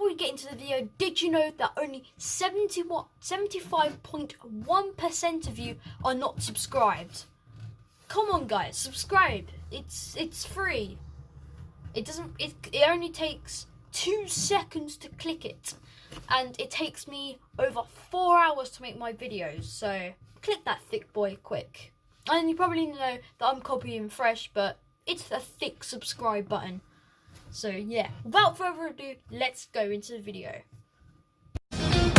before we get into the video, did you know that only 75.1% of you are not subscribed? Come on, guys, subscribe. It's free. It only takes 2 seconds to click it, and it takes me over 4 hours to make my videos. So click that thick boy quick. And you probably know that I'm copying fresh, but it's a thick subscribe button. So yeah, without further ado, let's go into the video. Hey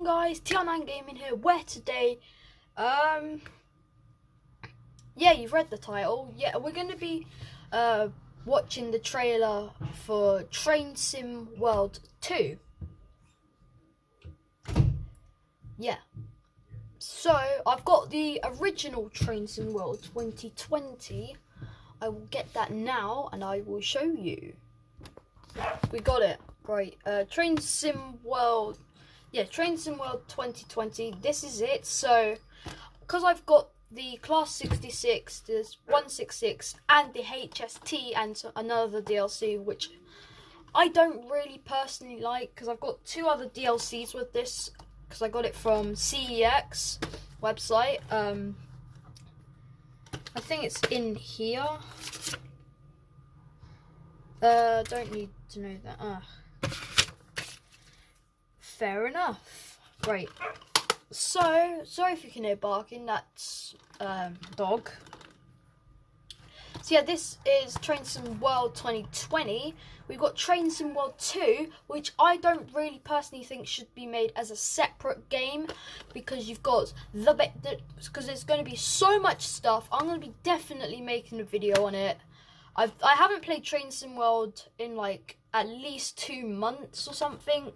guys, TR9 Gaming here, where today, yeah, you've read the title. Yeah, we're going to be watching the trailer for Train Sim World 2. Yeah. So, I've got the original Train Sim World 2020. I will get that now and I will show you. We got it. Right. Train Sim World. Yeah, Train Sim World 2020. This is it. So, because I've got the Class 66, there's 166, and the HST, and another DLC, which I don't really personally like, because I've got 2 other DLCs with this, because I got it from CEX website. I think it's in here. Don't need to know that. Fair enough. Right. So, sorry if you can hear barking, that's dog. So yeah, this is Train Sim World 2020. We've got Train Sim World 2, which I don't really personally think should be made as a separate game, because you've got because there's going to be so much stuff. I'm going to be definitely making a video on it. I haven't played Train Sim World in like at least 2 months or something,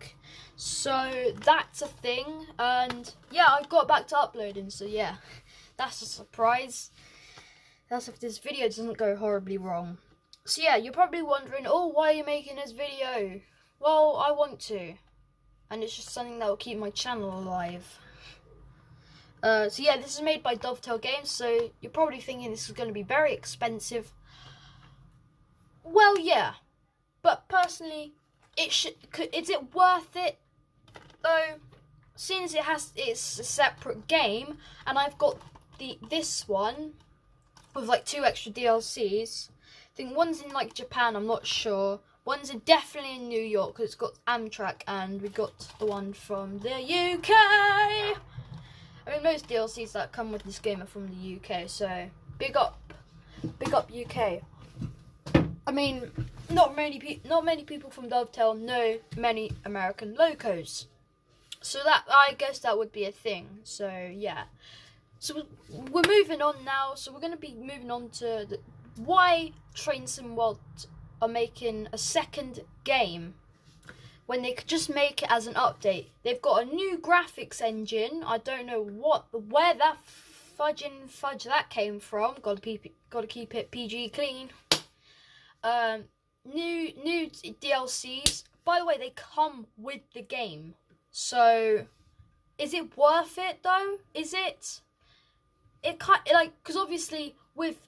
so that's a thing. And yeah, I got back to uploading, so yeah, that's a surprise. That's if this video doesn't go horribly wrong. So yeah, you're probably wondering, oh, why are you making this video? Well, I want to, and it's just something that will keep my channel alive. So yeah, this is made by Dovetail Games, so you're probably thinking this is going to be very expensive. Well, yeah, but personally, is it worth it though? Since it's a separate game, and I've got this one with like 2 extra DLCs. I think one's in like Japan, I'm not sure. One's definitely in New York because it's got Amtrak, and we got the one from the UK. I mean, most DLCs that come with this game are from the UK, so big up UK. I mean, not many people from Dovetail know many American locos, so that, I guess that would be a thing. So yeah. So we're moving on now. So we're going to be moving on to why Train Sim World are making a second game when they could just make it as an update. They've got a new graphics engine. I don't know where that fudge that came from. Got to keep it PG clean. New DLCs. By the way, they come with the game. So is it worth it though? Is it? It can't, like, because obviously with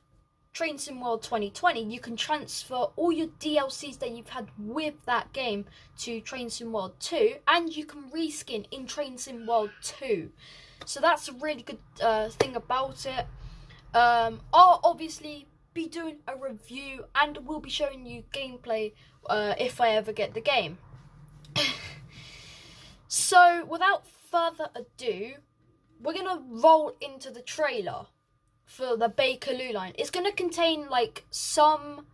Train Sim World 2020, you can transfer all your DLCs that you've had with that game to Train Sim World 2, and you can reskin in Train Sim World 2. So that's a really good thing about it. I'll obviously be doing a review, and we'll be showing you gameplay if I ever get the game. So without further ado, we're going to roll into the trailer for the Bakerloo line. It's going to contain like some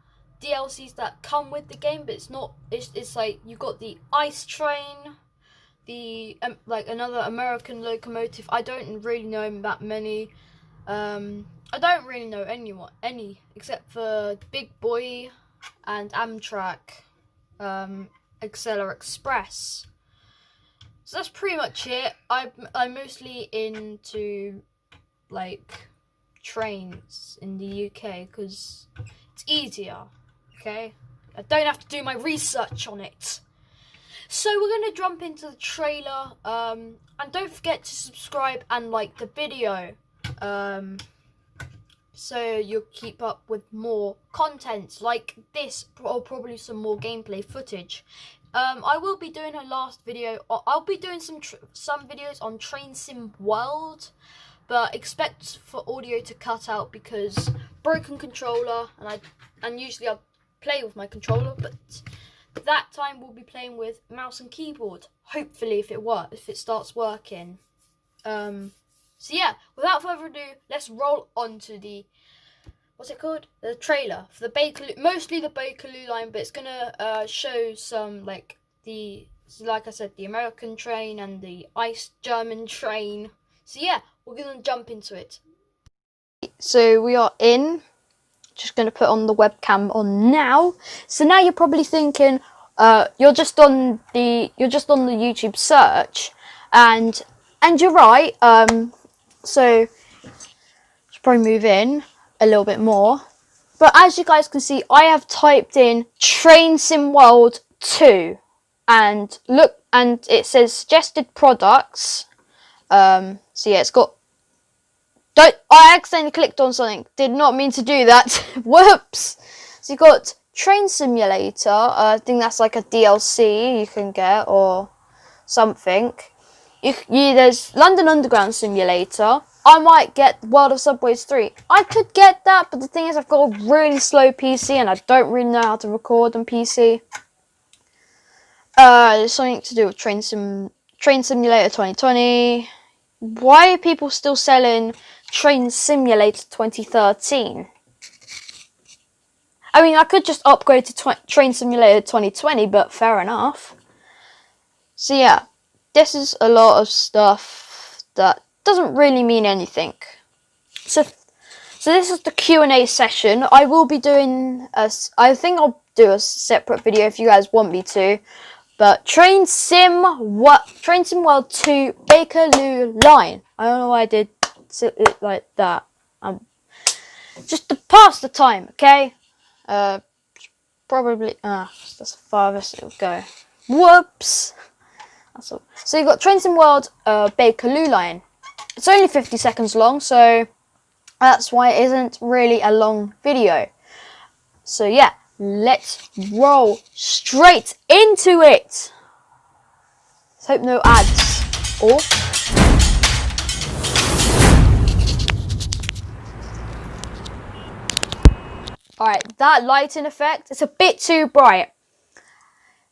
DLCs that come with the game, but it's not, it's like you've got the ice train, the like another American locomotive. I don't really know that many. I don't really know any except for Big Boy and Amtrak, Acceler Express. So that's pretty much it. I'm mostly into like trains in the UK because it's easier. Okay, I don't have to do my research on it. So we're gonna jump into the trailer. And don't forget to subscribe and like the video. so you'll keep up with more content like this, or probably some more gameplay footage. I will be doing a last video. I'll be doing some videos on Train Sim World, but expect for audio to cut out because broken controller, and usually I play with my controller, but that time we'll be playing with mouse and keyboard. Hopefully, if it starts working. So yeah, without further ado, let's roll on to the, what's it called? The trailer for the bakerloo, mostly the bakerloo line, but it's gonna show some like I said, the American train and the ice German train. So yeah, we're gonna jump into it. So we are in. Just gonna put on the webcam on now. So now you're probably thinking, you're just on the YouTube search, and you're right. So let's probably move in a little bit more. But as you guys can see, I have typed in Train Sim World 2, and look, and it says suggested products. So yeah, it's got. I accidentally clicked on something. Did not mean to do that. Whoops. So you got Train Simulator. I think that's like a DLC you can get or something. There's London Underground Simulator. I might get World of Subways 3. I could get that, but the thing is I've got a really slow PC and I don't really know how to record on PC. There's something to do with Train Simulator 2020. Why are people still selling Train Simulator 2013? I mean, I could just upgrade to Train Simulator 2020, but fair enough. So yeah, this is a lot of stuff that doesn't really mean anything. So this is the Q&A session. I will be doing I think I'll do a separate video if you guys want me to. But Train Sim World 2 Bakerloo line. I don't know why I did it like that. Just to pass the time, okay? Probably that's the farthest it'll go. Whoops. That's all. So you've got Train Sim World Bakerloo line. It's only 50 seconds long, so that's why it isn't really a long video. So yeah, let's roll straight into it. Let's hope no ads. Or alright, that lighting effect, it's a bit too bright.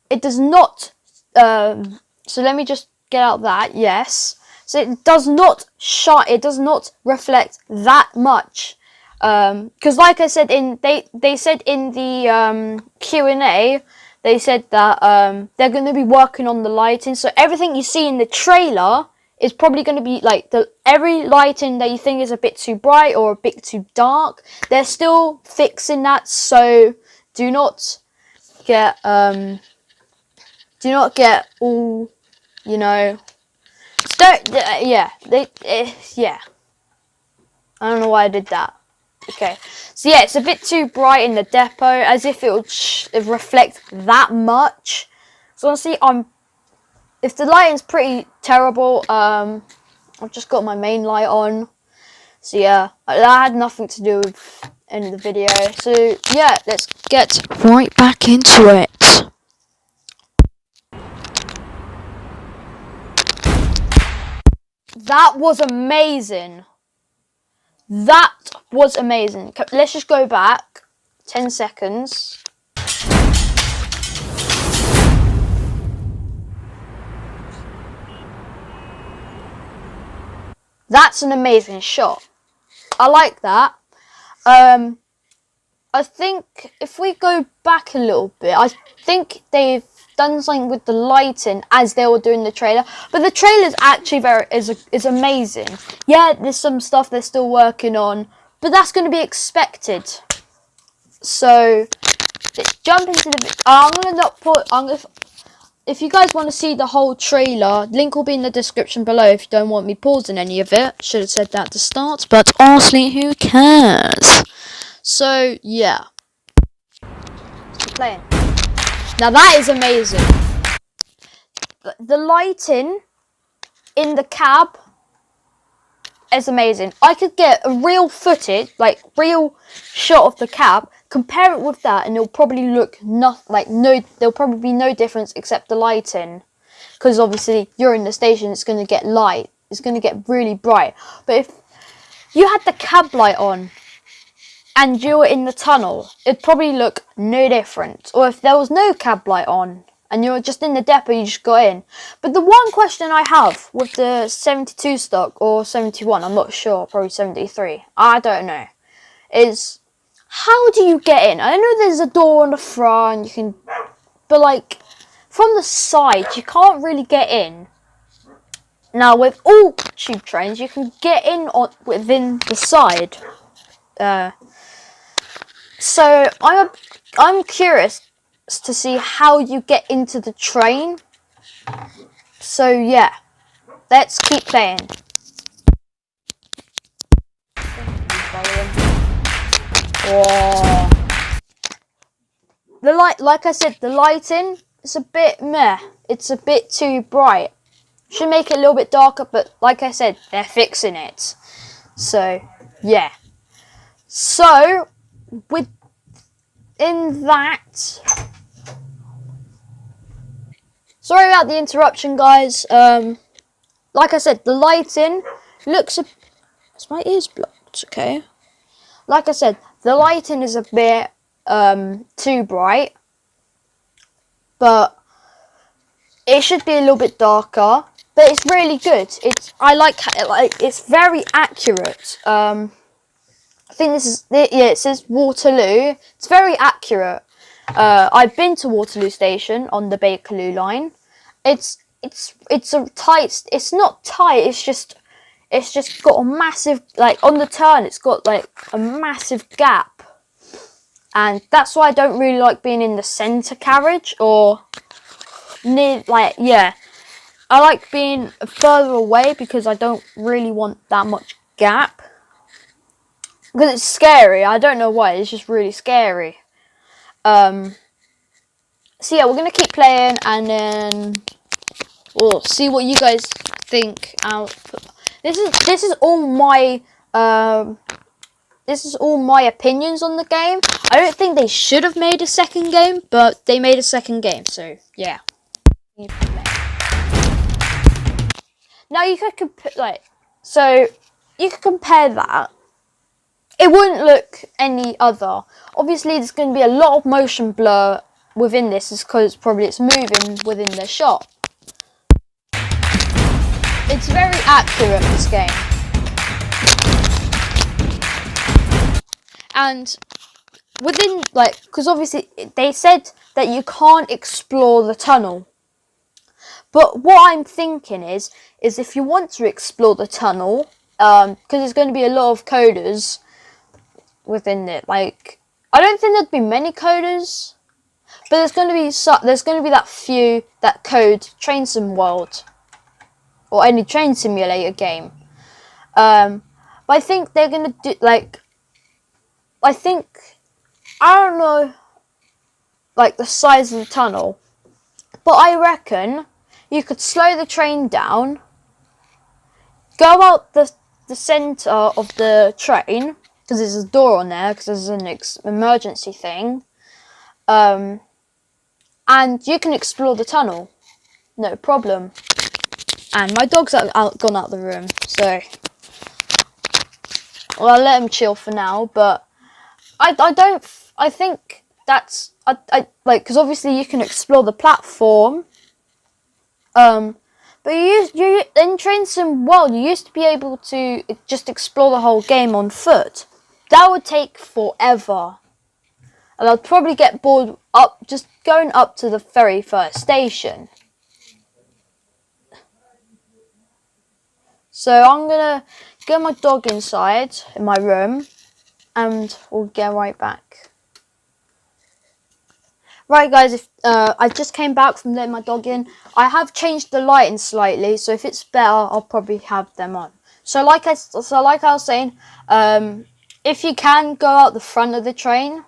It does not so let me just get out that, yes. So it does not shine, it does not reflect that much. Because like I said, they said in the Q&A, they said that they're going to be working on the lighting. So everything you see in the trailer is probably going to be like every lighting that you think is a bit too bright or a bit too dark. They're still fixing that, so do not get all, you know. Don't, yeah, yeah. I don't know why I did that. Okay, so yeah, it's a bit too bright in the depot, as if it would reflect that much. So honestly, if the lighting's pretty terrible, I've just got my main light on. So yeah, that had nothing to do with any of the video. So yeah, let's get right back into it. That was amazing. That was amazing. Let's just go back 10 seconds. That's an amazing shot. I like that. I think if we go back a little bit, I think they've done something with the lighting as they were doing the trailer, but the trailer's actually is amazing. Yeah, there's some stuff they're still working on, but that's going to be expected. So let's jump into the. If you guys want to see the whole trailer, link will be in the description below. If you don't want me pausing any of it, should have said that to start, but honestly, who cares? So yeah, keep playing. Now that is amazing. The lighting in the cab it's amazing. I could get a real footage, like real shot of the cab, compare it with that, and it'll probably look there'll probably be no difference except the lighting, because obviously you're in the station, it's going to get light, it's going to get really bright. But if you had the cab light on and you were in the tunnel, it'd probably look no different. Or if there was no cab light on and you were just in the depot, you just got in. But the one question I have with the 72 stock, or 71, I'm not sure, probably 73, I don't know, is how do you get in? I know there's a door on the front, you can, but like from the side, you can't really get in. Now with all tube trains, you can get in within the side. So I'm curious to see how you get into the train. So yeah, let's keep playing. Whoa. The light, like I said, the lighting is a bit meh. It's a bit too bright. Should make it a little bit darker, but like I said, they're fixing it. So yeah. So within that, sorry about the interruption, guys. Like I said, the lighting looks it's my ears blocked, okay. Like I said, the lighting is a bit too bright, but it should be a little bit darker. But it's really good. I like it's very accurate. I think this is, yeah, it says Waterloo. It's very accurate. I've been to Waterloo Station on the Bakerloo line. It's a tight. It's not tight. It's just got a massive, like on the turn. It's got like a massive gap, and that's why I don't really like being in the centre carriage or near. Like yeah, I like being further away because I don't really want that much gap. Because it's scary. I don't know why. It's just really scary. So yeah, we're gonna keep playing, and then we'll see what you guys think. This is all my opinions on the game. I don't think they should have made a second game, but they made a second game. So yeah. Now you could compare that. It wouldn't look any other. Obviously, there's going to be a lot of motion blur within this, is because probably it's moving within the shot. It's very accurate, this game. And within, like, because obviously they said that you can't explore the tunnel. But what I'm thinking is if you want to explore the tunnel, because there's going to be a lot of coders within it. Like, I don't think there'd be many coders, but there's going to be that few that code Train Sim World or any train simulator game. But I think they're going to do I don't know like the size of the tunnel, but I reckon you could slow the train down, go out the centre of the train, because there's a door on there, because there's an emergency thing, and you can explore the tunnel, no problem. And my dog's gone out the room, so well, I'll let him chill for now. But I think that's because obviously you can explore the platform, but you in Train Sim World you used to be able to just explore the whole game on foot. That would take forever, and I'd probably get bored just going up to the very first station. So I'm gonna get my dog inside in my room, and we'll get right back. Right, guys, I just came back from letting my dog in. I have changed the lighting slightly, so if it's better, I'll probably have them on. So like I was saying, if you can go out the front of the train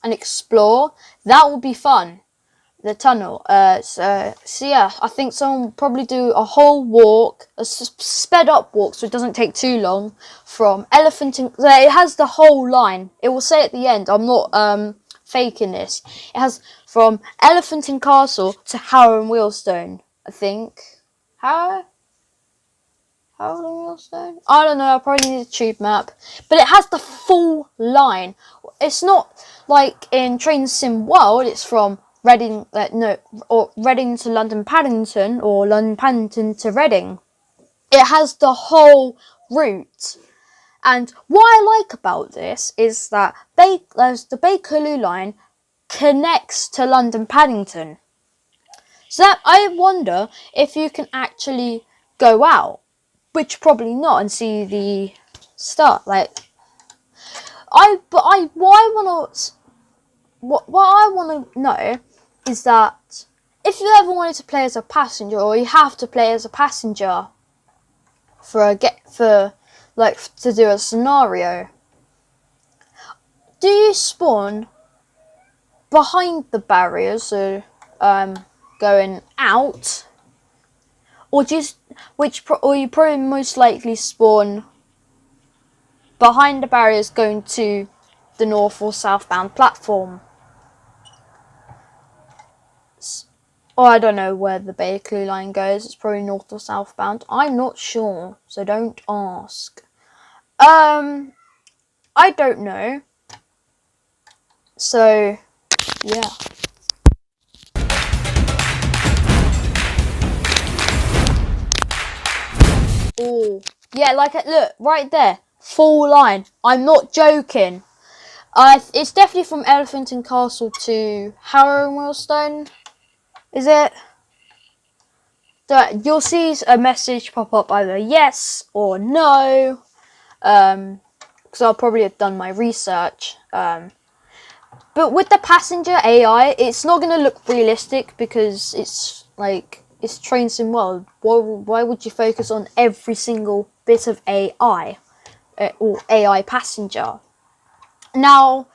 and explore, that will be fun. the tunnel. So yeah, I think someone will probably do a whole walk, a sped up walk, so it doesn't take too long. From Elephant and it has the whole line. It will say at the end. I'm not faking this. It has from Elephant and Castle to Harrow and Wheelstone. I think Harrow and Wheelstone. I don't know. I probably need a tube map, but it has the full line. It's not like in Train Sim World. It's from Reading, or Reading to London Paddington, or London Paddington to Reading. It has the whole route. And what I like about this is that the Bakerloo line connects to London Paddington. So that I wonder if you can actually go out, which probably not, and see the start. Like, what I want to know is that if you ever wanted to play as a passenger, or you have to play as a passenger to do a scenario, do you spawn behind the barriers, so going out, or you probably most likely spawn behind the barriers going to the north or southbound platform? Or I don't know where the Bakerloo line goes. It's probably north or southbound. I'm not sure, so don't ask. I don't know. So, yeah. Oh, yeah, look, right there. Full line. I'm not joking. It's definitely from Elephant and Castle to Harrow and Wheelstone. Is it? You'll see a message pop up either yes or no. Because I'll probably have done my research. But with the passenger AI, it's not going to look realistic because it's Train Sim World. Why would you focus on every single bit of AI or AI passenger? Now,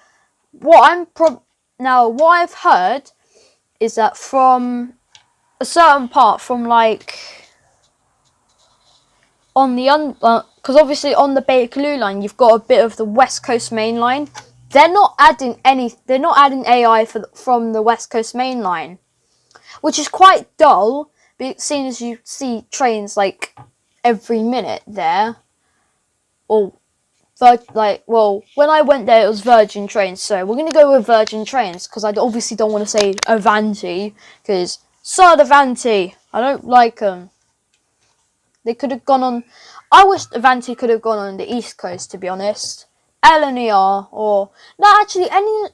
what I've heard is that from a certain part, from on the because obviously on the Bakerloo line you've got a bit of the West Coast Main Line. They're not adding AI from the West Coast Main Line, which is quite dull, seeing as you see trains like every minute there. Or when I went there, it was Virgin Trains, so we're gonna go with Virgin Trains because I obviously don't want to say Avanti, because Avanti, I don't like them. They could have gone on. I wish Avanti could have gone on the East Coast, to be honest. LNER, or no, actually, I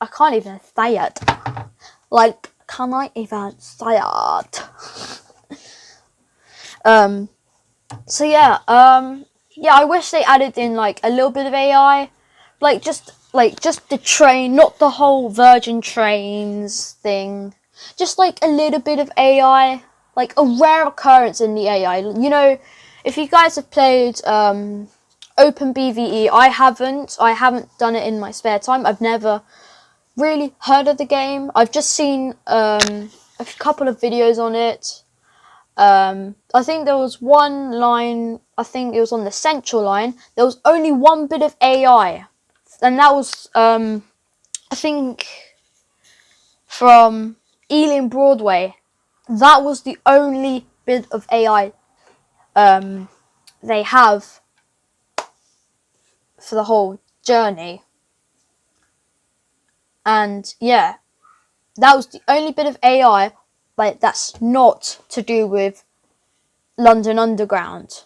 can't even say it. Like, can I even say it? So yeah, I wish they added in like a little bit of AI, just the train, not the whole Virgin Trains thing. Just like a little bit of AI, like a rare occurrence in the AI. You know, if you guys have played OpenBVE, I haven't done it in my spare time. I've never really heard of the game. I've just seen a couple of videos on it. I think there was one line, I think it was on the Central line, there was only one bit of AI, and that was I think from Ealing Broadway. That was the only bit of AI they have for the whole journey. And yeah, that was the only bit of AI that's not to do with London Underground.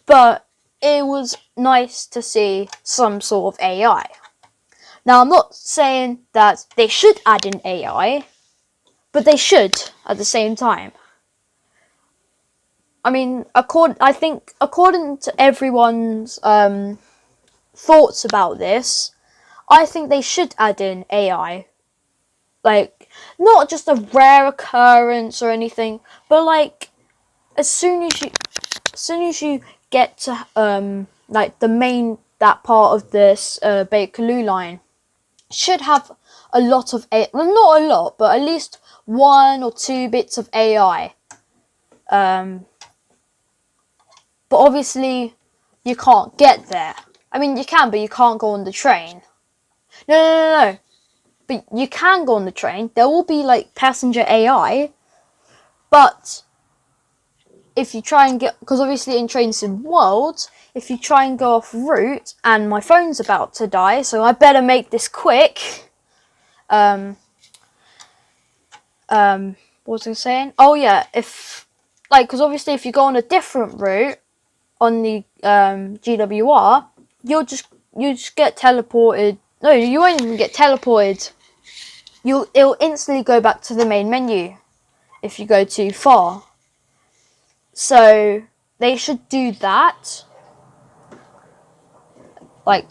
But it was nice to see some sort of AI. Now, I'm not saying that they should add in AI, but they should at the same time. I mean, I think according to everyone's thoughts about this, I think they should add in AI. Like, not just a rare occurrence or anything, but as soon as you get to that part of this Bakerloo line, should have a lot of well, not a lot, but at least 1 or 2 bits of AI. But obviously you can't get there. I mean, you can, but you can't go on the train. No. But you can go on the train. There will be like passenger AI, but if you try and get, because obviously in Train Sim World, if you try and go off route, and my phone's about to die, so I better make this quick. What was I saying? Oh yeah, if like, because obviously if you go on a different route on the GWR, you just get teleported. No, you won't even get teleported. It'll instantly go back to the main menu if you go too far. So they should do that, like,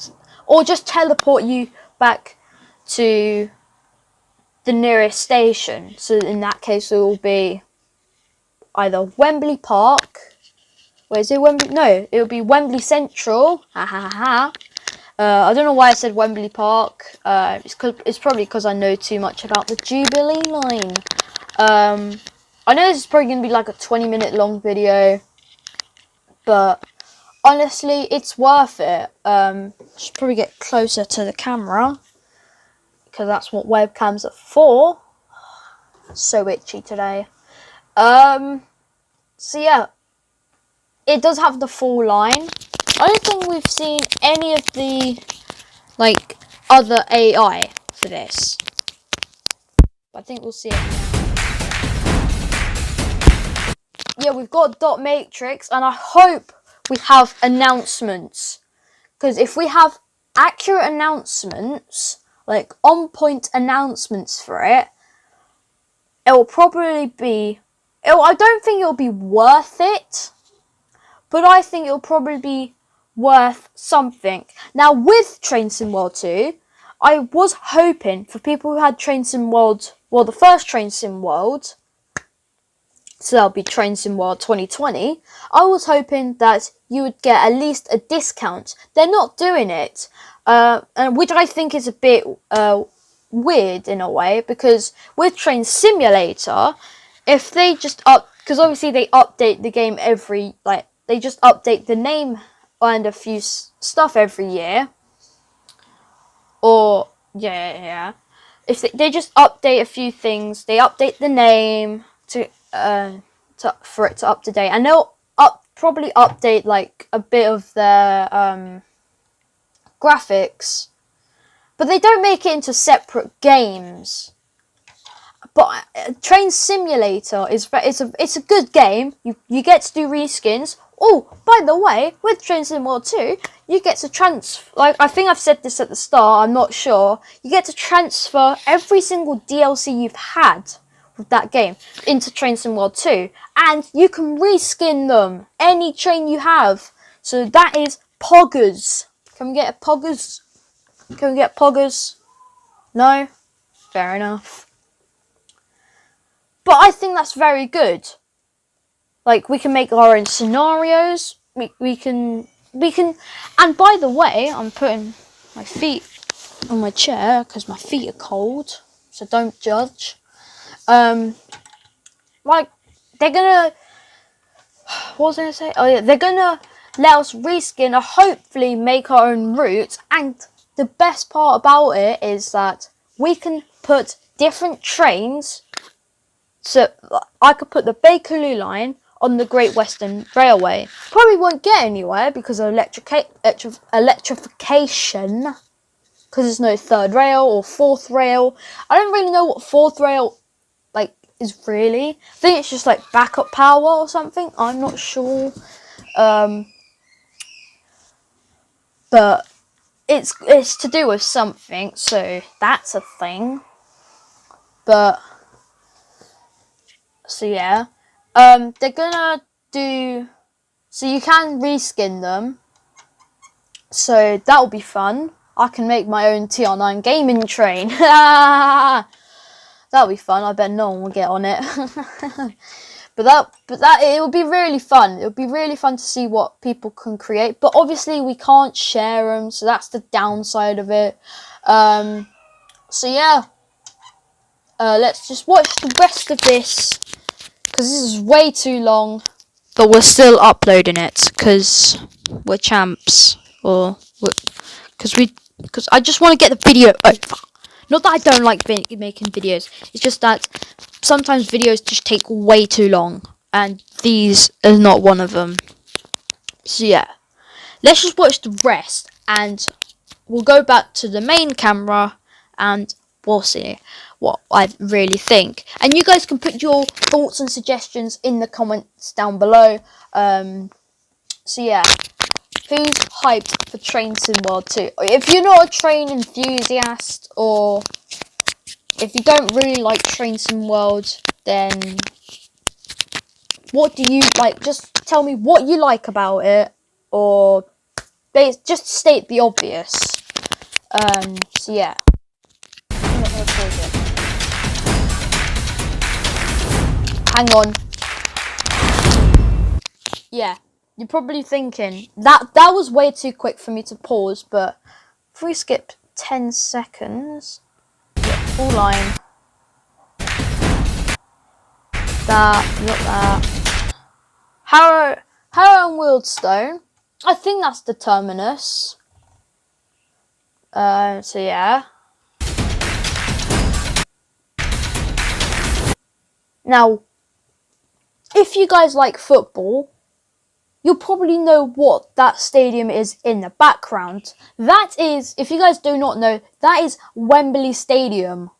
or just teleport you back to the nearest station. So in that case, it will be either Wembley Park. Where is it? Wembley? No, it will be Wembley Central. Ha ha ha. I don't know why I said Wembley Park. It's probably because I know too much about the Jubilee line. I know this is probably going to be like a 20-minute long video, but honestly, it's worth it. Should probably get closer to the camera, because that's what webcams are for. So itchy today. So yeah, it does have the full line. I don't think we've seen any of the like other AI for this. I think we'll see it now. Yeah, we've got dot matrix, and I hope we have announcements, because if we have accurate announcements, like on point announcements for it, it will probably be, I don't think it'll be worth it, but I think it'll probably be worth something. Now with Train Sim World 2, I was hoping for people who had Train Sim World, well, the first Train Sim World, so that'll be Train Sim World 2020, I was hoping that you would get at least a discount. They're not doing it, and which I think is a bit weird in a way, because with Train Simulator, if they just because obviously they update the game every, like, they just update the name and a few stuff every year, or yeah. If they just update a few things, they update the name for it to up to date, and they'll probably update like a bit of their graphics, but they don't make it into separate games. But Train Simulator it's a good game. You get to do reskins. Oh, by the way, with Train Sim World 2, you get to like, I think I've said this at the start, I'm not sure. You get to transfer every single DLC you've had with that game into Train Sim World 2, and you can reskin them any train you have. So that is poggers. Can we get poggers? Can we get poggers? No? Fair enough. But I think that's very good. Like, we can make our own scenarios. We can, and by the way, I'm putting my feet on my chair because my feet are cold, so don't judge. Like, they're gonna, what was I gonna say? Oh yeah, they're gonna let us reskin or hopefully make our own route, and the best part about it is that we can put different trains. So I could put the Bakerloo line on the Great Western Railway. Probably won't get anywhere because of electrification, because there's no third rail or fourth rail. I don't really know what fourth rail like is really. I think it's just like backup power or something. I'm not sure. But it's to do with something, so that's a thing. But so yeah, they're gonna do, so you can reskin them, so that'll be fun. I can make my own TR9 gaming train. That'll be fun. I bet no one will get on it. but that it will be really fun. It'll be really fun to see what people can create. But obviously we can't share them, so that's the downside of it. So yeah, let's just watch the rest of this, because this is way too long. But we're still uploading it because we're champs, or because I just want to get the video over. Not that I don't like making videos. It's just that sometimes videos just take way too long, and these is not one of them. So yeah, let's just watch the rest, and we'll go back to the main camera, and we'll see what I really think. And you guys can put your thoughts and suggestions in the comments down below. So yeah, who's hyped for Train Sim World 2? If you're not a train enthusiast, or if you don't really like Train Sim World, then what do you like? Just tell me what you like about it, or just state the obvious. So yeah. I'm not gonna pause it. Hang on. Yeah, you're probably thinking that was way too quick for me to pause, but if we skip 10 seconds, yeah, full line. That, not that. Harrow and Wheelstone. I think that's the terminus. So yeah. Now, if you guys like football, you'll probably know what that stadium is in the background. That is, if you guys do not know, that is Wembley Stadium.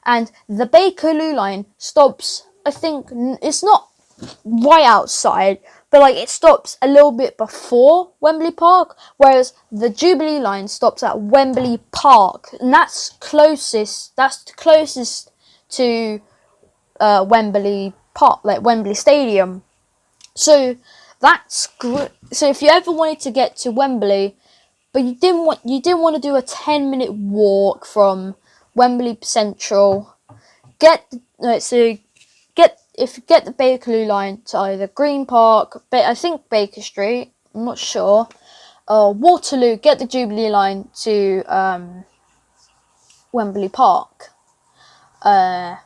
And the Bakerloo line stops, I think, it's not right outside, but like it stops a little bit before Wembley Park, whereas the Jubilee line stops at Wembley Park, and that's closest to Wembley Park, like Wembley Stadium. So that's great. So if you ever wanted to get to Wembley, but you didn't want to do a 10-minute walk from Wembley Central, if you get the Bakerloo line to either Green Park, I think Baker Street, I'm not sure, or Waterloo, get the Jubilee line to Wembley Park. So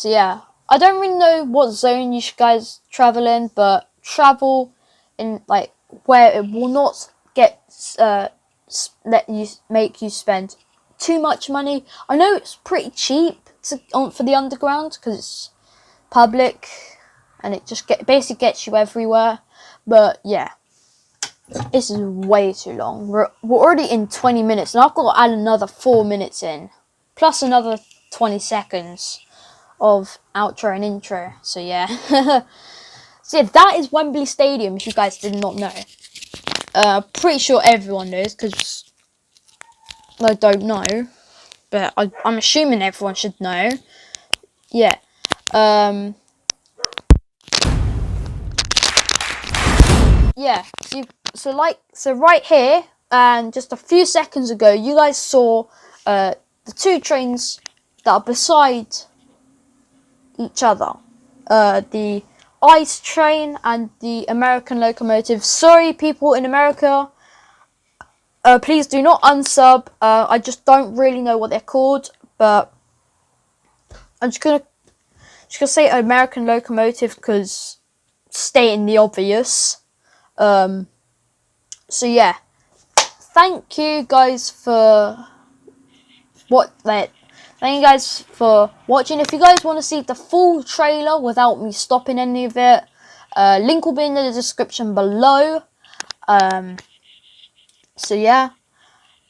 yeah, I don't really know what zone you guys travel in, but travel in like where it will not make you spend too much money. I know it's pretty cheap for the underground because it's public and it just basically gets you everywhere. But yeah, this is way too long. We're already in 20 minutes, and I've got to add another 4 minutes in, plus another 20 seconds of outro and intro. So yeah. So yeah, that is Wembley Stadium, if you guys did not know. Pretty sure everyone knows, because I don't know, but I'm assuming everyone should know. Yeah. Yeah. So right here, and just a few seconds ago, you guys saw the two trains that are beside each other. The ice train and the American locomotive. Sorry, people in America. Please do not unsub. I just don't really know what they're called, but I'm just gonna say American locomotive because stating the obvious. So yeah, thank you guys for Thank you guys for watching. If you guys want to see the full trailer without me stopping any of it, link will be in the description below. So yeah,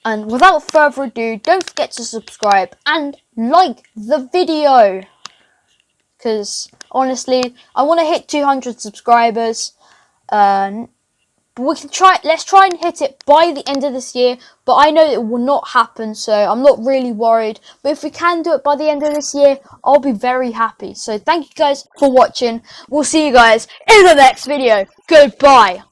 and without further ado, don't forget to subscribe and like the video, because honestly, I want to hit 200 subscribers. But let's try and hit it by the end of this year, but I know it will not happen, so I'm not really worried. But if we can do it by the end of this year, I'll be very happy. So thank you guys for watching. We'll see you guys in the next video. Goodbye.